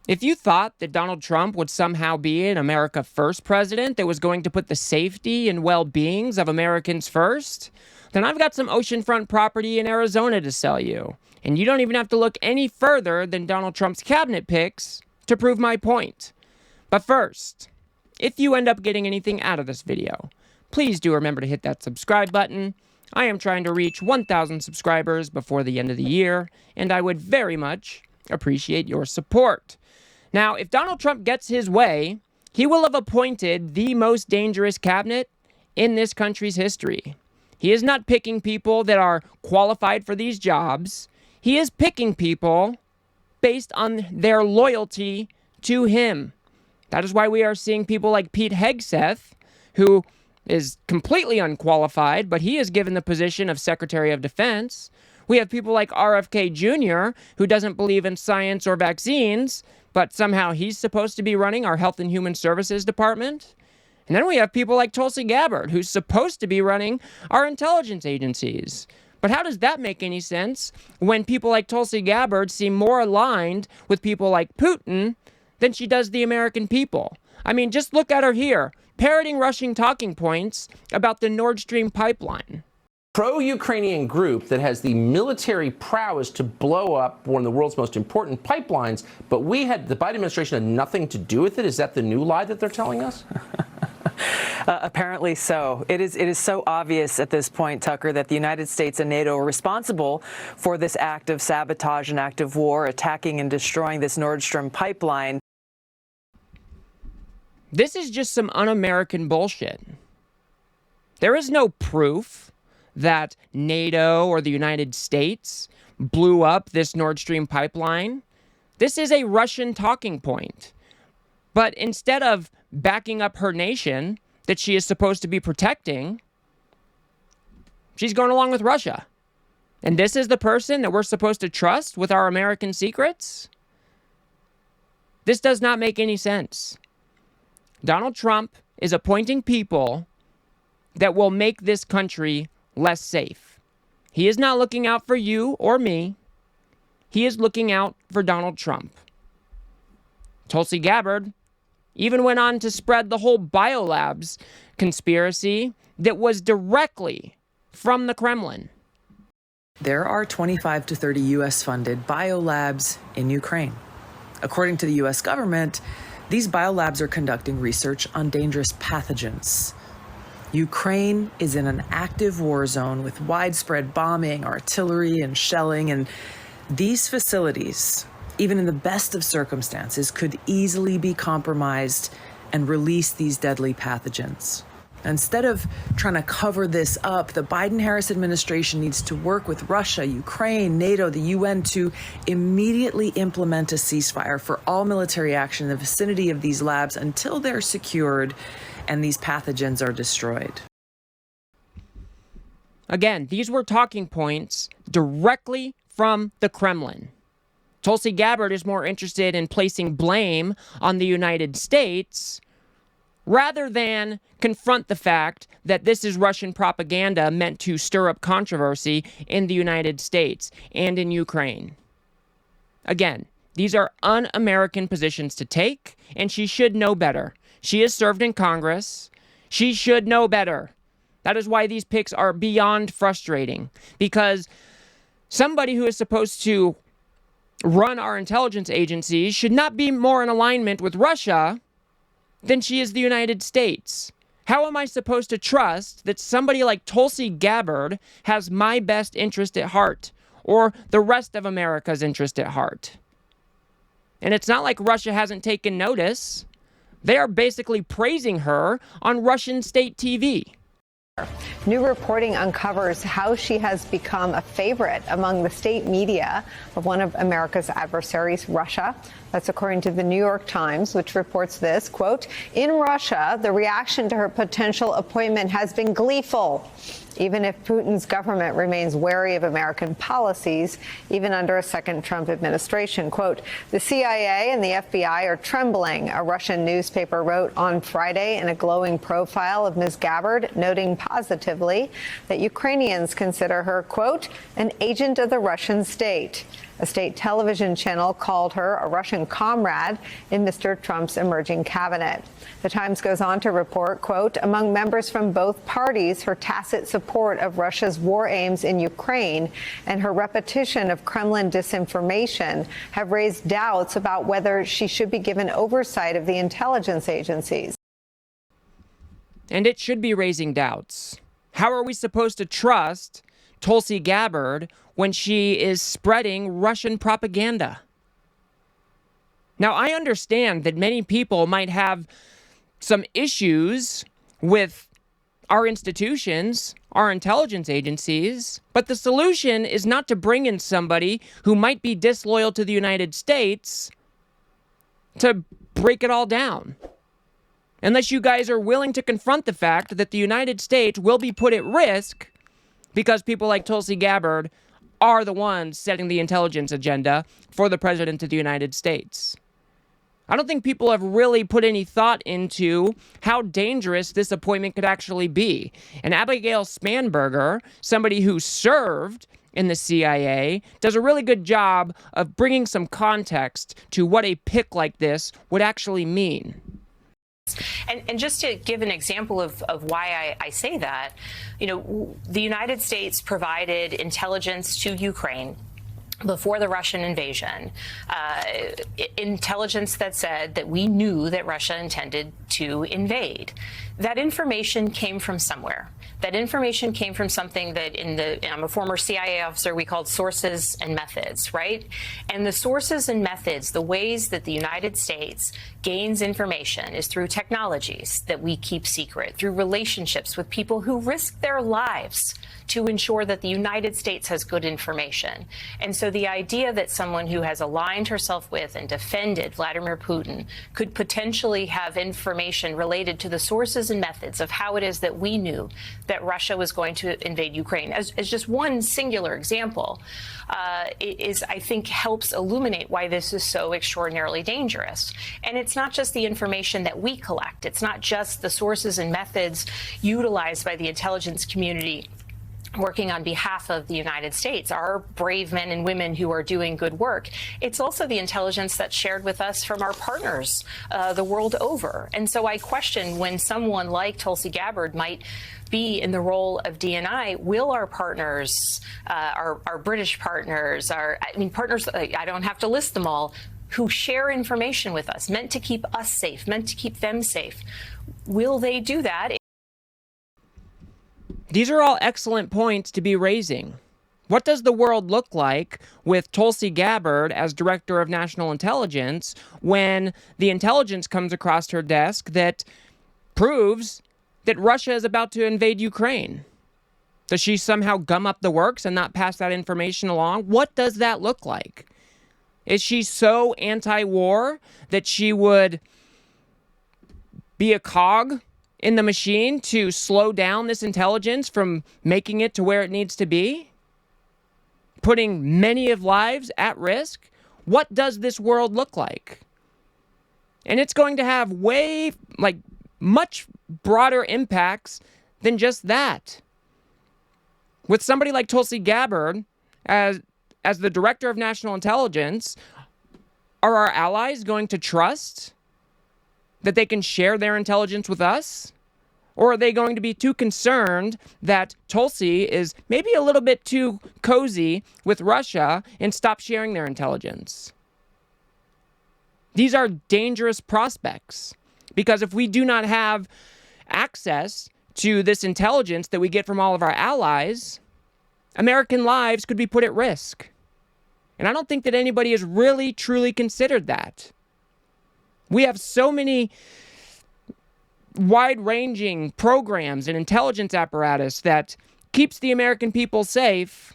If you thought that Donald Trump would somehow be an America First president that was going to put the safety and well-beings of Americans first, then I've got some oceanfront property in Arizona to sell you. And you don't even have to look any further than Donald Trump's cabinet picks to prove my point. But first, if you end up getting anything out of this video, please do remember to hit that subscribe button. I am trying to reach 1,000 subscribers before the end of the year, and I would very much appreciate your support. Now, if Donald Trump gets his way, he will have appointed the most dangerous cabinet in this country's history. He is not picking people that are qualified for these jobs. He is picking people based on their loyalty to him. That is why we are seeing people like Pete Hegseth, who is completely unqualified, but he is given the position of Secretary of Defense. We have people like RFK Jr., who doesn't believe in science or vaccines, but somehow he's supposed to be running our Health and Human Services Department. And then we have people like Tulsi Gabbard, who's supposed to be running our intelligence agencies. But how does that make any sense when people like Tulsi Gabbard seem more aligned with people like Putin than she does the American people? I mean, just look at her here, parroting Russian talking points about the Nord Stream pipeline. Pro-Ukrainian group that has the military prowess to blow up one of the world's most important pipelines, but the Biden administration had nothing to do with it? Is that the new lie that they're telling us? Apparently so. It is so obvious at this point, Tucker, that the United States and NATO are responsible for this act of sabotage and act of war, attacking and destroying this Nord Stream pipeline. This is just some un-American bullshit. There is no proof that NATO or the United States blew up this Nord Stream pipeline. This is a Russian talking point. But instead of backing up her nation that she is supposed to be protecting, she's going along with Russia. And this is the person that we're supposed to trust with our American secrets? This does not make any sense. Donald Trump is appointing people that will make this country less safe. He is not looking out for you or me. He is looking out for Donald Trump. Tulsi Gabbard even went on to spread the whole Biolabs conspiracy that was directly from the Kremlin. There are 25 to 30 U.S.-funded biolabs in Ukraine. According to the U.S. government, these biolabs are conducting research on dangerous pathogens. Ukraine is in an active war zone with widespread bombing, artillery, and shelling, and these facilities, even in the best of circumstances, could easily be compromised and release these deadly pathogens. Instead of trying to cover this up, the Biden-Harris administration needs to work with Russia, Ukraine, NATO, the UN to immediately implement a ceasefire for all military action in the vicinity of these labs until they're secured and these pathogens are destroyed. Again, these were talking points directly from the Kremlin. Tulsi Gabbard is more interested in placing blame on the United States rather than confront the fact that this is Russian propaganda meant to stir up controversy in the United States and in Ukraine. Again, these are un-American positions to take, and she should know better. She has served in Congress. She should know better. That is why these picks are beyond frustrating, because somebody who is supposed to run our intelligence agencies should not be more in alignment with Russia than she is the United States. How am I supposed to trust that somebody like Tulsi Gabbard has my best interest at heart or the rest of America's interest at heart? And it's not like Russia hasn't taken notice. They are basically praising her on Russian state TV. New reporting uncovers how she has become a favorite among the state media of one of America's adversaries, Russia. That's according to the New York Times, which reports this, quote, "In Russia, the reaction to her potential appointment has been gleeful, even if Putin's government remains wary of American policies, even under a second Trump administration." Quote, "The CIA and the FBI are trembling," a Russian newspaper wrote on Friday in a glowing profile of Ms. Gabbard, noting positively that Ukrainians consider her, quote, "an agent of the Russian state." A state television channel called her a Russian comrade in Mr. Trump's emerging cabinet. The Times goes on to report, quote, among members from both parties, her tacit support of Russia's war aims in Ukraine and her repetition of Kremlin disinformation have raised doubts about whether she should be given oversight of the intelligence agencies. And it should be raising doubts. How are we supposed to trust Tulsi Gabbard when she is spreading Russian propaganda? Now, I understand that many people might have some issues with our institutions, our intelligence agencies, but the solution is not to bring in somebody who might be disloyal to the United States to break it all down. Unless you guys are willing to confront the fact that the United States will be put at risk because people like Tulsi Gabbard are the ones setting the intelligence agenda for the President of the United States. I don't think people have really put any thought into how dangerous this appointment could actually be. And Abigail Spanberger, somebody who served in the CIA, does a really good job of bringing some context to what a pick like this would actually mean. And just to give an example of why I say that, the United States provided intelligence to Ukraine before the Russian invasion, intelligence that said that we knew that Russia intended to invade. That information came from somewhere. That information came from something that I'm a former CIA officer, we called sources and methods, right? And the sources and methods, the ways that the United States gains information is through technologies that we keep secret, through relationships with people who risk their lives to ensure that the United States has good information. And so the idea that someone who has aligned herself with and defended Vladimir Putin could potentially have information related to the sources and methods of how it is that we knew that Russia was going to invade Ukraine, as just one singular example, I think helps illuminate why this is so extraordinarily dangerous. And it's not just the information that we collect. It's not just the sources and methods utilized by the intelligence community working on behalf of the United States, our brave men and women who are doing good work. It's also the intelligence that's shared with us from our partners the world over. And so I question when someone like Tulsi Gabbard might be in the role of DNI, will our partners, our British partners, partners, I don't have to list them all, who share information with us, meant to keep us safe, meant to keep them safe, will they do that? These are all excellent points to be raising. What does the world look like with Tulsi Gabbard as Director of National Intelligence when the intelligence comes across her desk that proves that Russia is about to invade Ukraine? Does she somehow gum up the works and not pass that information along? What does that look like? Is she so anti-war that she would be a cog in the machine to slow down this intelligence from making it to where it needs to be? Putting many of lives at risk? What does this world look like? And it's going to have much broader impacts than just that. With somebody like Tulsi Gabbard as the Director of National Intelligence, are our allies going to trust that they can share their intelligence with us? Or are they going to be too concerned that Tulsi is maybe a little bit too cozy with Russia and stop sharing their intelligence? These are dangerous prospects, because if we do not have access to this intelligence that we get from all of our allies, American lives could be put at risk. And I don't think that anybody has really, truly considered that. We have so many wide-ranging programs and intelligence apparatus that keeps the American people safe,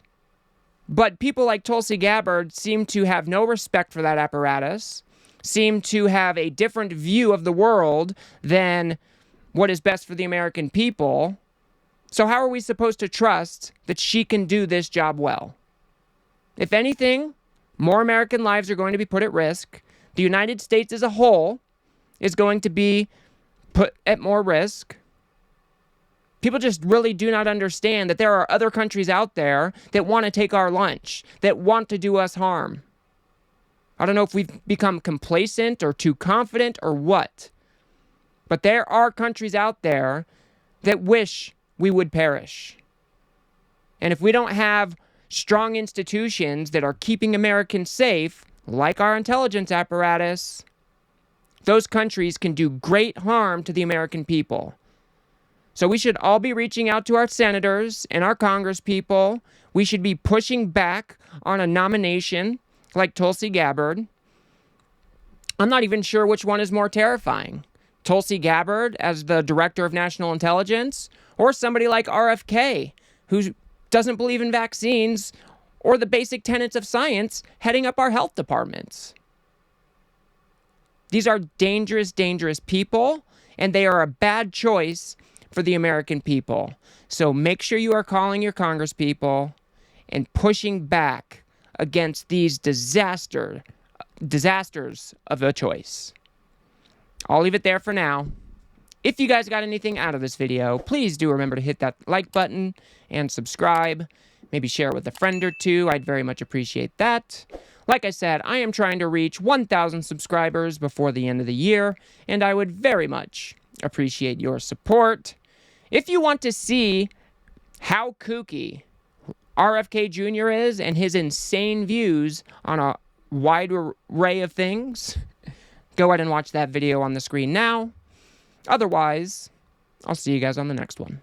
but people like Tulsi Gabbard seem to have no respect for that apparatus, seem to have a different view of the world than what is best for the American people. So how are we supposed to trust that she can do this job well? If anything, more American lives are going to be put at risk. The United States as a whole is going to be put at more risk. People just really do not understand that there are other countries out there that want to take our lunch, that want to do us harm. I don't know if we've become complacent or too confident or what, but there are countries out there that wish we would perish. And if we don't have strong institutions that are keeping Americans safe, like our intelligence apparatus, those countries can do great harm to the American people. So we should all be reaching out to our senators and our congresspeople. We should be pushing back on a nomination like Tulsi Gabbard. I'm not even sure which one is more terrifying. Tulsi Gabbard as the Director of National Intelligence, or somebody like RFK, who doesn't believe in vaccines or the basic tenets of science, heading up our health departments. These are dangerous, dangerous people, and they are a bad choice for the American people. So make sure you are calling your congresspeople and pushing back against these disasters of a choice. I'll leave it there for now. If you guys got anything out of this video, please do remember to hit that like button and subscribe. Maybe share it with a friend or two. I'd very much appreciate that. Like I said, I am trying to reach 1,000 subscribers before the end of the year, and I would very much appreciate your support. If you want to see how kooky RFK Jr. is and his insane views on a wide array of things, go ahead and watch that video on the screen now. Otherwise, I'll see you guys on the next one.